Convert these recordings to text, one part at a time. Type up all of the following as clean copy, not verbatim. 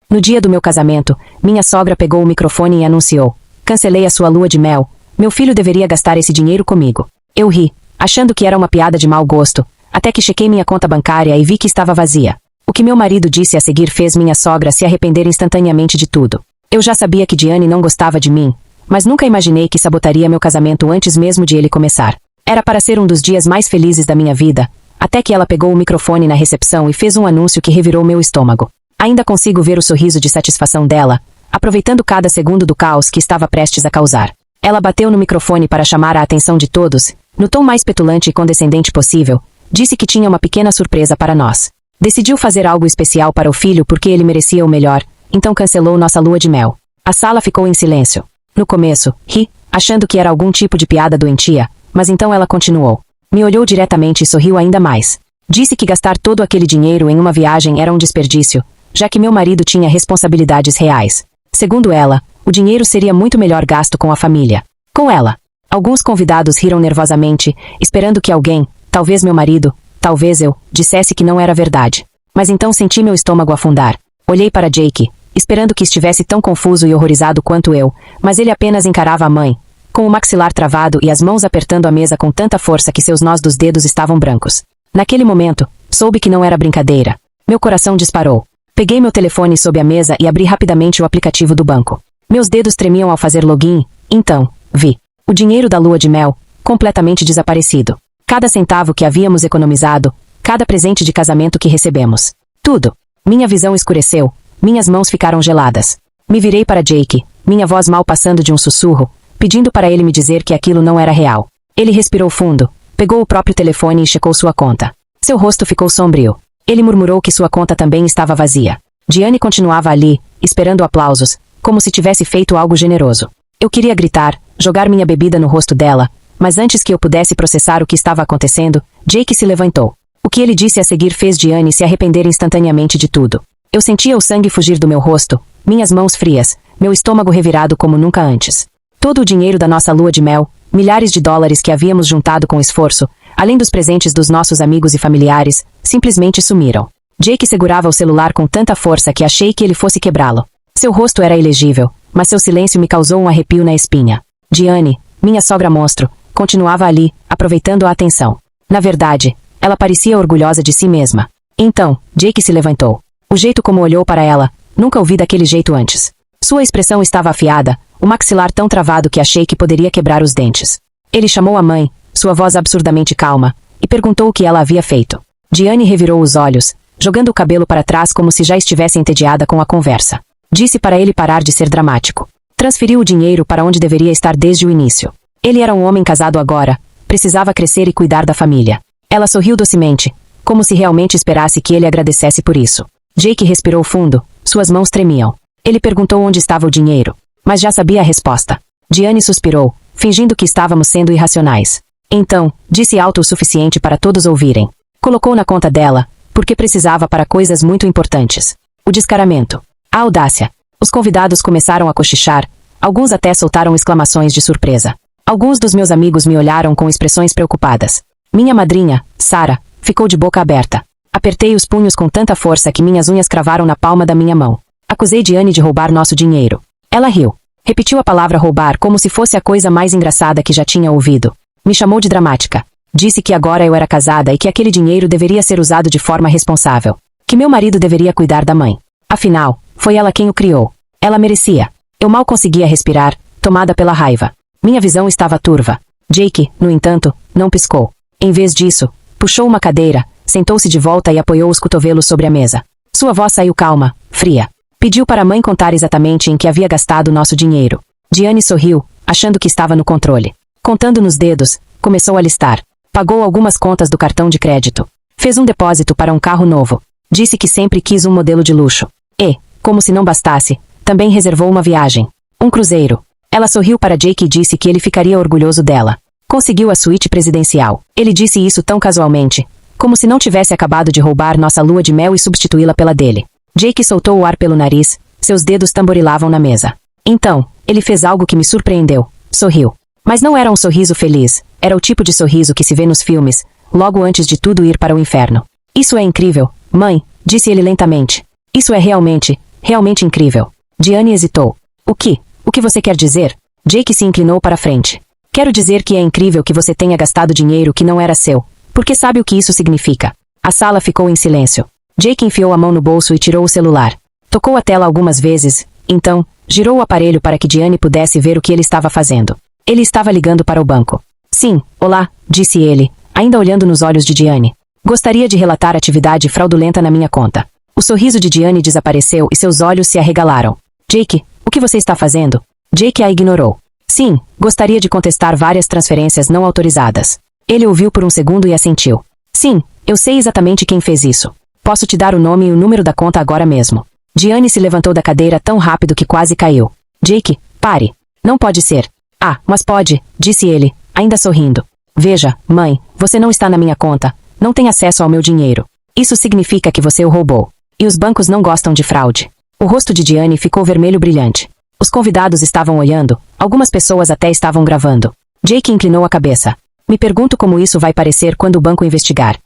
No dia do meu casamento, minha sogra pegou o microfone e anunciou: cancelei a sua lua de mel. Meu filho deveria gastar esse dinheiro comigo. Eu ri, achando que era uma piada de mau gosto, até que chequei minha conta bancária e vi que estava vazia. O que meu marido disse a seguir fez minha sogra se arrepender instantaneamente de tudo. Eu já sabia que Diane não gostava de mim, mas nunca imaginei que sabotaria meu casamento antes mesmo de ele começar. Era para ser um dos dias mais felizes da minha vida, até que ela pegou o microfone na recepção e fez um anúncio que revirou meu estômago. Ainda consigo ver o sorriso de satisfação dela, aproveitando cada segundo do caos que estava prestes a causar. Ela bateu no microfone para chamar a atenção de todos, no tom mais petulante e condescendente possível, disse que tinha uma pequena surpresa para nós. Decidiu fazer algo especial para o filho porque ele merecia o melhor, então cancelou nossa lua de mel. A sala ficou em silêncio. No começo, ri, achando que era algum tipo de piada doentia, mas então ela continuou. Me olhou diretamente e sorriu ainda mais. Disse que gastar todo aquele dinheiro em uma viagem era um desperdício, já que meu marido tinha responsabilidades reais. Segundo ela, o dinheiro seria muito melhor gasto com a família. Com ela. Alguns convidados riram nervosamente, esperando que alguém, talvez meu marido, talvez eu, dissesse que não era verdade. Mas então senti meu estômago afundar. Olhei para Jake, esperando que estivesse tão confuso e horrorizado quanto eu, mas ele apenas encarava a mãe, com o maxilar travado e as mãos apertando a mesa com tanta força que seus nós dos dedos estavam brancos. Naquele momento, soube que não era brincadeira. Meu coração disparou. Peguei meu telefone sob a mesa e abri rapidamente o aplicativo do banco. Meus dedos tremiam ao fazer login, então, vi o dinheiro da lua de mel, completamente desaparecido. Cada centavo que havíamos economizado, cada presente de casamento que recebemos. Tudo. Minha visão escureceu, minhas mãos ficaram geladas. Me virei para Jake, minha voz mal passando de um sussurro, pedindo para ele me dizer que aquilo não era real. Ele respirou fundo, pegou o próprio telefone e checou sua conta. Seu rosto ficou sombrio. Ele murmurou que sua conta também estava vazia. Diane continuava ali, esperando aplausos, como se tivesse feito algo generoso. Eu queria gritar, jogar minha bebida no rosto dela, mas antes que eu pudesse processar o que estava acontecendo, Jake se levantou. O que ele disse a seguir fez Diane se arrepender instantaneamente de tudo. Eu sentia o sangue fugir do meu rosto, minhas mãos frias, meu estômago revirado como nunca antes. Todo o dinheiro da nossa lua de mel, milhares de dólares que havíamos juntado com esforço, além dos presentes dos nossos amigos e familiares, simplesmente sumiram. Jake segurava o celular com tanta força que achei que ele fosse quebrá-lo. Seu rosto era ilegível, mas seu silêncio me causou um arrepio na espinha. Diane, minha sogra monstro, continuava ali, aproveitando a atenção. Na verdade, ela parecia orgulhosa de si mesma. Então, Jake se levantou. O jeito como olhou para ela, nunca o vi daquele jeito antes. Sua expressão estava afiada, o maxilar tão travado que achei que poderia quebrar os dentes. Ele chamou a mãe, sua voz absurdamente calma, e perguntou o que ela havia feito. Diane revirou os olhos, jogando o cabelo para trás como se já estivesse entediada com a conversa. Disse para ele parar de ser dramático. Transferiu o dinheiro para onde deveria estar desde o início. Ele era um homem casado agora, precisava crescer e cuidar da família. Ela sorriu docemente, como se realmente esperasse que ele agradecesse por isso. Jake respirou fundo, suas mãos tremiam. Ele perguntou onde estava o dinheiro, mas já sabia a resposta. Diane suspirou, fingindo que estávamos sendo irracionais. Então, disse alto o suficiente para todos ouvirem. Colocou na conta dela, porque precisava para coisas muito importantes. O descaramento. A audácia. Os convidados começaram a cochichar, alguns até soltaram exclamações de surpresa. Alguns dos meus amigos me olharam com expressões preocupadas. Minha madrinha, Sarah, ficou de boca aberta. Apertei os punhos com tanta força que minhas unhas cravaram na palma da minha mão. Acusei Diane de roubar nosso dinheiro. Ela riu. Repetiu a palavra roubar como se fosse a coisa mais engraçada que já tinha ouvido. Me chamou de dramática. Disse que agora eu era casada e que aquele dinheiro deveria ser usado de forma responsável. Que meu marido deveria cuidar da mãe. Afinal, foi ela quem o criou. Ela merecia. Eu mal conseguia respirar, tomada pela raiva. Minha visão estava turva. Jake, no entanto, não piscou. Em vez disso, puxou uma cadeira, sentou-se de volta e apoiou os cotovelos sobre a mesa. Sua voz saiu calma, fria. Pediu para a mãe contar exatamente em que havia gastado nosso dinheiro. Diane sorriu, achando que estava no controle. Contando nos dedos, começou a listar. Pagou algumas contas do cartão de crédito. Fez um depósito para um carro novo. Disse que sempre quis um modelo de luxo. E, como se não bastasse, também reservou uma viagem. Um cruzeiro. Ela sorriu para Jake e disse que ele ficaria orgulhoso dela. Conseguiu a suíte presidencial. Ele disse isso tão casualmente, como se não tivesse acabado de roubar nossa lua de mel e substituí-la pela dele. Jake soltou o ar pelo nariz, seus dedos tamborilavam na mesa. Então, ele fez algo que me surpreendeu. Sorriu. Mas não era um sorriso feliz, era o tipo de sorriso que se vê nos filmes, logo antes de tudo ir para o inferno. Isso é incrível, mãe, disse ele lentamente. Isso é realmente, Realmente incrível. Diane hesitou. O que você quer dizer? Jake se inclinou para a frente. Quero dizer que é incrível que você tenha gastado dinheiro que não era seu, porque sabe o que isso significa. A sala ficou em silêncio. Jake enfiou a mão no bolso e tirou o celular. Tocou a tela algumas vezes, então, girou o aparelho para que Diane pudesse ver o que ele estava fazendo. Ele estava ligando para o banco. Sim, olá, disse ele, ainda olhando nos olhos de Diane. Gostaria de relatar atividade fraudulenta na minha conta. O sorriso de Diane desapareceu e seus olhos se arregalaram. Jake, o que você está fazendo? Jake a ignorou. Sim, gostaria de contestar várias transferências não autorizadas. Ele ouviu por um segundo e assentiu. Sim, eu sei exatamente quem fez isso. Posso te dar o nome e o número da conta agora mesmo. Diane se levantou da cadeira tão rápido que quase caiu. Jake, pare. Não pode ser. Ah, mas pode, disse ele, ainda sorrindo. Veja, mãe, você não está na minha conta, não tem acesso ao meu dinheiro. Isso significa que você o roubou. E os bancos não gostam de fraude. O rosto de Diane ficou vermelho brilhante. Os convidados estavam olhando, algumas pessoas até estavam gravando. Jake inclinou a cabeça. Me pergunto como isso vai parecer quando o banco investigar.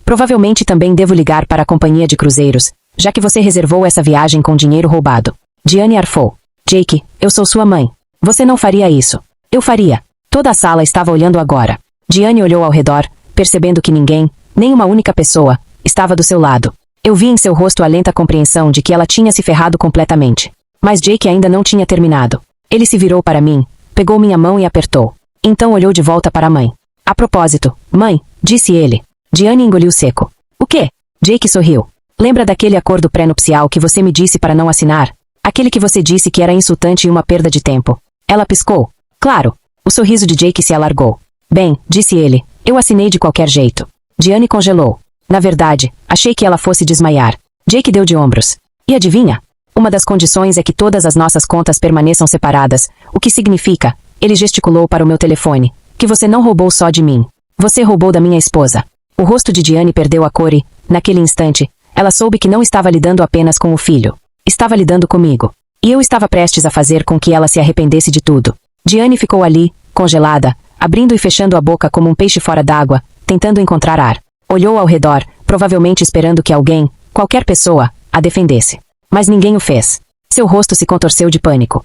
Provavelmente também devo ligar para a companhia de cruzeiros, já que você reservou essa viagem com dinheiro roubado. Diane arfou. Jake, eu sou sua mãe. Você não faria isso. Eu faria. Toda a sala estava olhando agora. Diane olhou ao redor, percebendo que ninguém, nem uma única pessoa, estava do seu lado. Eu vi em seu rosto a lenta compreensão de que ela tinha se ferrado completamente. Mas Jake ainda não tinha terminado. Ele se virou para mim, pegou minha mão e apertou. Então olhou de volta para a mãe. A propósito, mãe, disse ele. Diane engoliu seco. O quê? Jake sorriu. Lembra daquele acordo pré-nupcial que você me disse para não assinar? Aquele que você disse que era insultante e uma perda de tempo. Ela piscou. Claro. O sorriso de Jake se alargou. Bem, disse ele, eu assinei de qualquer jeito. Diane congelou. Na verdade, achei que ela fosse desmaiar. Jake deu de ombros. E adivinha? Uma das condições é que todas as nossas contas permaneçam separadas, o que significa, ele gesticulou para o meu telefone, que você não roubou só de mim. Você roubou da minha esposa. O rosto de Diane perdeu a cor e, naquele instante, ela soube que não estava lidando apenas com o filho. Estava lidando comigo. E eu estava prestes a fazer com que ela se arrependesse de tudo. Diane ficou ali, congelada, abrindo e fechando a boca como um peixe fora d'água, tentando encontrar ar. Olhou ao redor, provavelmente esperando que alguém, qualquer pessoa, a defendesse. Mas ninguém o fez. Seu rosto se contorceu de pânico.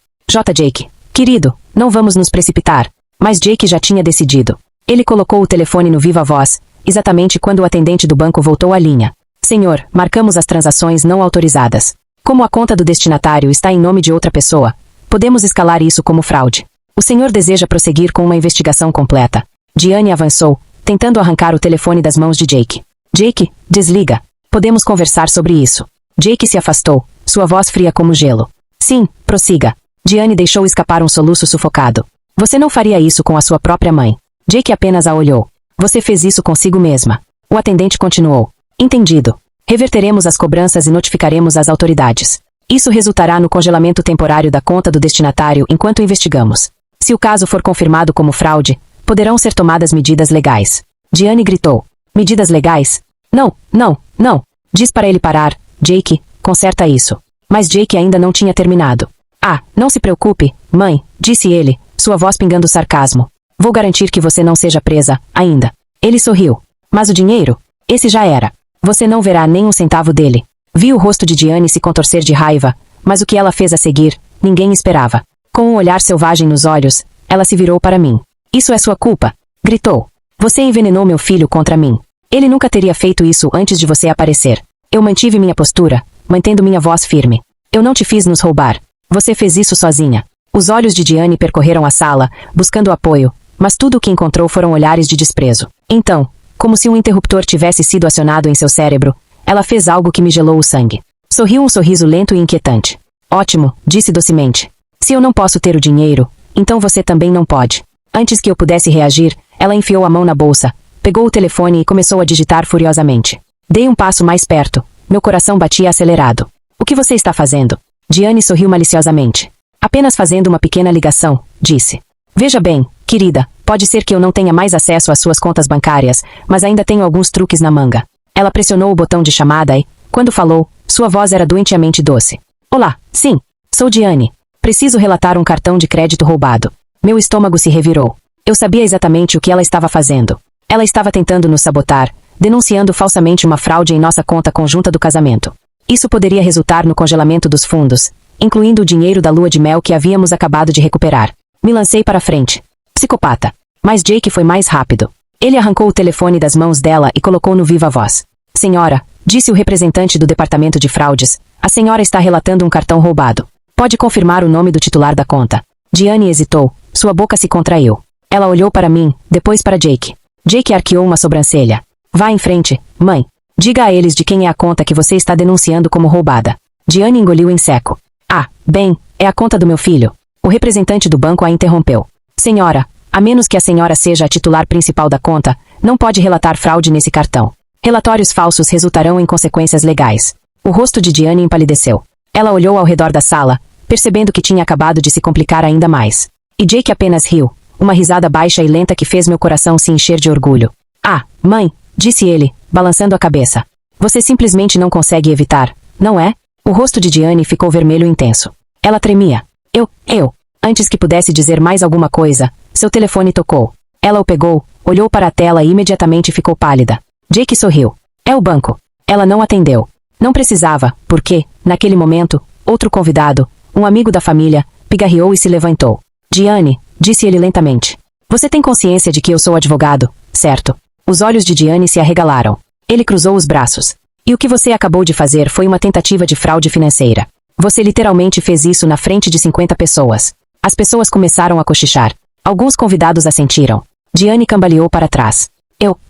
Jake, querido, não vamos nos precipitar. Mas Jake já tinha decidido. Ele colocou o telefone no viva voz, exatamente quando o atendente do banco voltou à linha. Senhor, marcamos as transações não autorizadas. Como a conta do destinatário está em nome de outra pessoa, podemos escalar isso como fraude. O senhor deseja prosseguir com uma investigação completa. Diane avançou, tentando arrancar o telefone das mãos de Jake. Jake, desliga. Podemos conversar sobre isso. Jake se afastou, sua voz fria como gelo. Sim, prossiga. Diane deixou escapar um soluço sufocado. Você não faria isso com a sua própria mãe. Jake apenas a olhou. Você fez isso consigo mesma. O atendente continuou. Entendido. Reverteremos as cobranças e notificaremos as autoridades. Isso resultará no congelamento temporário da conta do destinatário enquanto investigamos. Se o caso for confirmado como fraude, poderão ser tomadas medidas legais. Diane gritou. Medidas legais? Não, não, não. Diz para ele parar, Jake, conserta isso. Mas Jake ainda não tinha terminado. Não se preocupe, mãe, disse ele, sua voz pingando sarcasmo. Vou garantir que você não seja presa, ainda. Ele sorriu. Mas o dinheiro? Esse já era. Você não verá nem um centavo dele. Vi o rosto de Diane se contorcer de raiva, mas o que ela fez a seguir, ninguém esperava. Com um olhar selvagem nos olhos, ela se virou para mim. Isso é sua culpa, gritou. Você envenenou meu filho contra mim. Ele nunca teria feito isso antes de você aparecer. Eu mantive minha postura, mantendo minha voz firme. Eu não te fiz nos roubar. Você fez isso sozinha. Os olhos de Diane percorreram a sala, buscando apoio, mas tudo o que encontrou foram olhares de desprezo. Então, como se um interruptor tivesse sido acionado em seu cérebro, ela fez algo que me gelou o sangue. Sorriu um sorriso lento e inquietante. Ótimo, disse docemente. Se eu não posso ter o dinheiro, então você também não pode. Antes que eu pudesse reagir, ela enfiou a mão na bolsa, pegou o telefone e começou a digitar furiosamente. Dei um passo mais perto, meu coração batia acelerado. O que você está fazendo? Diane sorriu maliciosamente. Apenas fazendo uma pequena ligação, disse. Veja bem, querida, pode ser que eu não tenha mais acesso às suas contas bancárias, mas ainda tenho alguns truques na manga. Ela pressionou o botão de chamada e, quando falou, sua voz era doentiamente doce. Olá, sim, sou Diane. Preciso relatar um cartão de crédito roubado. Meu estômago se revirou. Eu sabia exatamente o que ela estava fazendo. Ela estava tentando nos sabotar, denunciando falsamente uma fraude em nossa conta conjunta do casamento. Isso poderia resultar no congelamento dos fundos, incluindo o dinheiro da lua de mel que havíamos acabado de recuperar. Me lancei para frente. Psicopata. Mas Jake foi mais rápido. Ele arrancou o telefone das mãos dela e colocou no viva voz. Senhora, disse o representante do departamento de fraudes, a senhora está relatando um cartão roubado. Pode confirmar o nome do titular da conta. Diane hesitou, sua boca se contraiu. Ela olhou para mim, depois para Jake. Jake arqueou uma sobrancelha. Vá em frente, mãe. Diga a eles de quem é a conta que você está denunciando como roubada. Diane engoliu em seco. Ah, bem, é a conta do meu filho. O representante do banco a interrompeu. Senhora, a menos que a senhora seja a titular principal da conta, não pode relatar fraude nesse cartão. Relatórios falsos resultarão em consequências legais. O rosto de Diane empalideceu. Ela olhou ao redor da sala, percebendo que tinha acabado de se complicar ainda mais. E Jake apenas riu, uma risada baixa e lenta que fez meu coração se encher de orgulho. Ah, mãe, disse ele, balançando a cabeça. Você simplesmente não consegue evitar, não é? O rosto de Diane ficou vermelho intenso. Ela tremia. Antes que pudesse dizer mais alguma coisa, seu telefone tocou. Ela o pegou, olhou para a tela e imediatamente ficou pálida. Jake sorriu. É o banco. Ela não atendeu. Não precisava, porque, naquele momento, outro convidado, um amigo da família, pigarreou e se levantou. Diane, disse ele lentamente. Você tem consciência de que eu sou advogado, certo? Os olhos de Diane se arregalaram. Ele cruzou os braços. E o que você acabou de fazer foi uma tentativa de fraude financeira. Você literalmente fez isso na frente de 50 pessoas. As pessoas começaram a cochichar. Alguns convidados assentiram. Diane cambaleou para trás.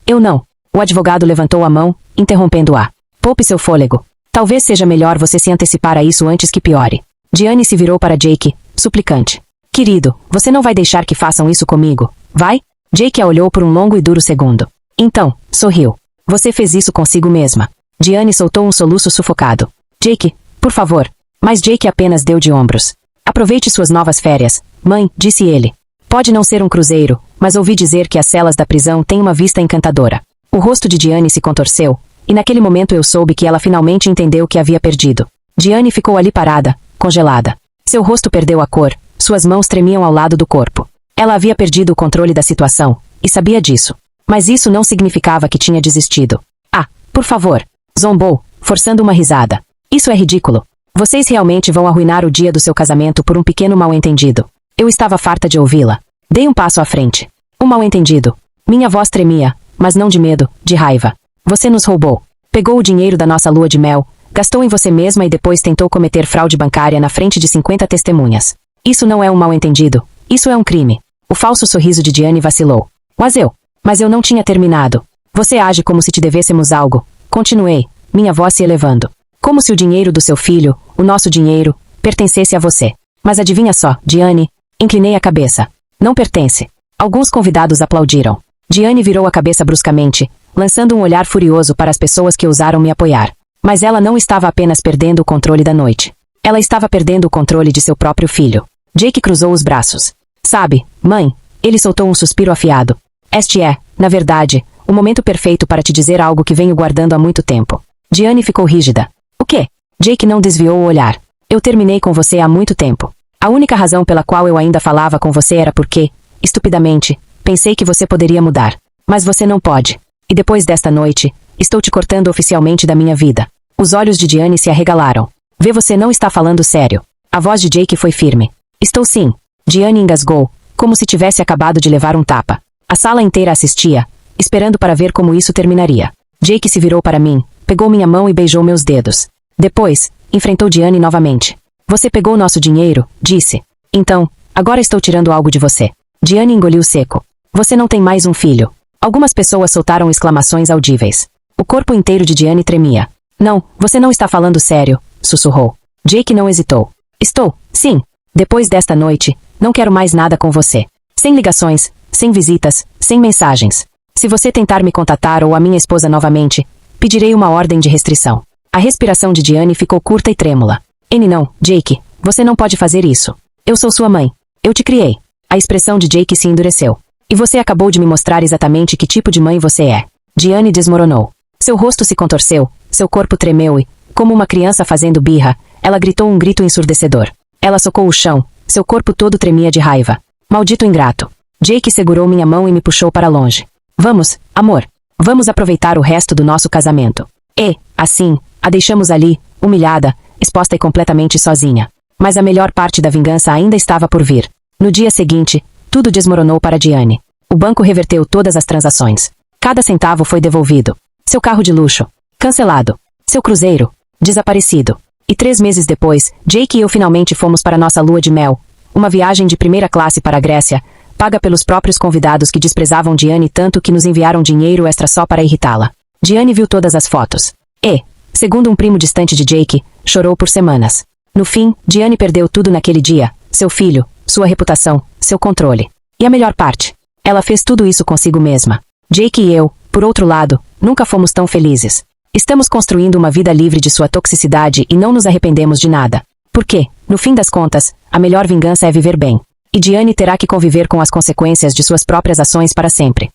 Eu não. O advogado levantou a mão, interrompendo-a. Poupe seu fôlego. Talvez seja melhor você se antecipar a isso antes que piore. Diane se virou para Jake, suplicante. Querido, você não vai deixar que façam isso comigo, vai? Jake a olhou por um longo e duro segundo. Então, sorriu. Você fez isso consigo mesma. Diane soltou um soluço sufocado. Jake, por favor. Mas Jake apenas deu de ombros. Aproveite suas novas férias, mãe, disse ele. Pode não ser um cruzeiro, mas ouvi dizer que as celas da prisão têm uma vista encantadora. O rosto de Diane se contorceu, e naquele momento eu soube que ela finalmente entendeu que havia perdido. Diane ficou ali parada, congelada. Seu rosto perdeu a cor, suas mãos tremiam ao lado do corpo. Ela havia perdido o controle da situação, e sabia disso. Mas isso não significava que tinha desistido. Ah, por favor, zombou, forçando uma risada. Isso é ridículo. Vocês realmente vão arruinar o dia do seu casamento por um pequeno mal-entendido. Eu estava farta de ouvi-la. Dei um passo à frente. Um mal-entendido. Minha voz tremia, mas não de medo, de raiva. Você nos roubou. Pegou o dinheiro da nossa lua de mel, gastou em você mesma e depois tentou cometer fraude bancária na frente de 50 testemunhas. Isso não é um mal-entendido. Isso é um crime. O falso sorriso de Diane vacilou. Mas eu não tinha terminado. Você age como se te devêssemos algo. Continuei, minha voz se elevando. Como se o dinheiro do seu filho, o nosso dinheiro, pertencesse a você. Mas adivinha só, Diane? Inclinei a cabeça. Não pertence. Alguns convidados aplaudiram. Diane virou a cabeça bruscamente, lançando um olhar furioso para as pessoas que ousaram me apoiar. Mas ela não estava apenas perdendo o controle da noite. Ela estava perdendo o controle de seu próprio filho. Jake cruzou os braços. Sabe, mãe, ele soltou um suspiro afiado. Este é, na verdade, o momento perfeito para te dizer algo que venho guardando há muito tempo. Diane ficou rígida. O quê? Jake não desviou o olhar. Eu terminei com você há muito tempo. A única razão pela qual eu ainda falava com você era porque, estupidamente, pensei que você poderia mudar. Mas você não pode. E depois desta noite, estou te cortando oficialmente da minha vida. Os olhos de Diane se arregalaram. Vê, você não está falando sério. A voz de Jake foi firme. Estou sim. Diane engasgou, como se tivesse acabado de levar um tapa. A sala inteira assistia, esperando para ver como isso terminaria. Jake se virou para mim, pegou minha mão e beijou meus dedos. Depois, enfrentou Diane novamente. Você pegou nosso dinheiro, disse. Então, agora estou tirando algo de você. Diane engoliu seco. Você não tem mais um filho. Algumas pessoas soltaram exclamações audíveis. O corpo inteiro de Diane tremia. Não, você não está falando sério, sussurrou. Jake não hesitou. Estou, sim. Depois desta noite, não quero mais nada com você. Sem ligações, sem visitas, sem mensagens. Se você tentar me contatar ou a minha esposa novamente, pedirei uma ordem de restrição. A respiração de Diane ficou curta e trêmula. Não, Jake, você não pode fazer isso. Eu sou sua mãe. Eu te criei. A expressão de Jake se endureceu. E você acabou de me mostrar exatamente que tipo de mãe você é. Diane desmoronou. Seu rosto se contorceu, seu corpo tremeu e, como uma criança fazendo birra, ela gritou um grito ensurdecedor. Ela socou o chão, seu corpo todo tremia de raiva. Maldito ingrato. Jake segurou minha mão e me puxou para longe. Vamos, amor. Vamos aproveitar o resto do nosso casamento. E, assim, a deixamos ali, humilhada, exposta e completamente sozinha. Mas a melhor parte da vingança ainda estava por vir. No dia seguinte, tudo desmoronou para Diane. O banco reverteu todas as transações. Cada centavo foi devolvido. Seu carro de luxo, cancelado. Seu cruzeiro, desaparecido. E 3 meses depois, Jake e eu finalmente fomos para nossa lua de mel. Uma viagem de primeira classe para a Grécia, paga pelos próprios convidados que desprezavam Diane tanto que nos enviaram dinheiro extra só para irritá-la. Diane viu todas as fotos. E, segundo um primo distante de Jake, chorou por semanas. No fim, Diane perdeu tudo naquele dia. Seu filho, sua reputação, seu controle. E a melhor parte? Ela fez tudo isso consigo mesma. Jake e eu, por outro lado, nunca fomos tão felizes. Estamos construindo uma vida livre de sua toxicidade e não nos arrependemos de nada. Porque, no fim das contas, a melhor vingança é viver bem. E Diane terá que conviver com as consequências de suas próprias ações para sempre.